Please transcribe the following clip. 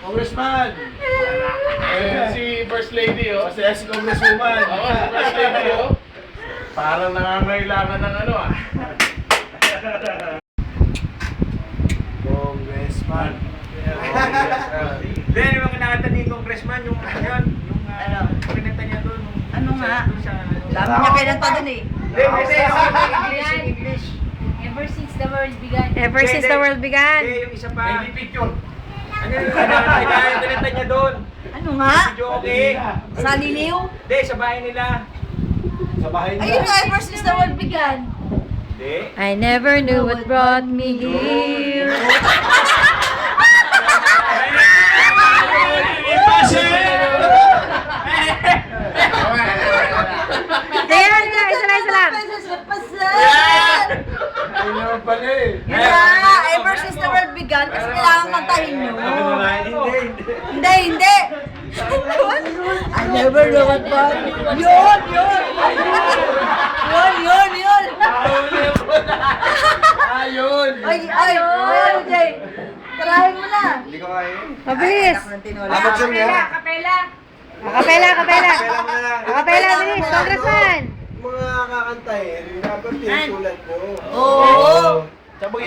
Congressman! Si First Lady, oh. Kasi si Congresswoman. Oo, si First Lady, oh. Parang nangangailangan ng ano, ah. Congressman. Hindi, yung kinakanta ni Congressman, yung yun, yung pinagta niya doon. Ano nga? Doon sa Dami niya kinanta dun eh. Hindi, yung English. Ever since the world began. Ever since the world began. Hindi, yung isa pa. Baby picture. Ano yung kinakanta niya doon? Ano nga? Video okay. Sa liliw? Hindi, sa bahay nila. Sa bahay Ayun nila. nga, ever since the world began. Hindi. I never knew what brought me here. Ayan, isa lang. Pasan! Ayun naman pala eh. Yun nga, ever since the world began, kasi kailangan kantahin nyo. Hindi. I never know what brought me. Yun! Yun! Ayun! Ay, Jay. Tarahin mo na. Hindi ko kaya. Mabilis. Apat siya niya. Kapela. Akapela. Akapela, Kailangan bilis. na, Congressman. Mga kakanta eh. Dapat yung sulat mo. Oo. Sabay,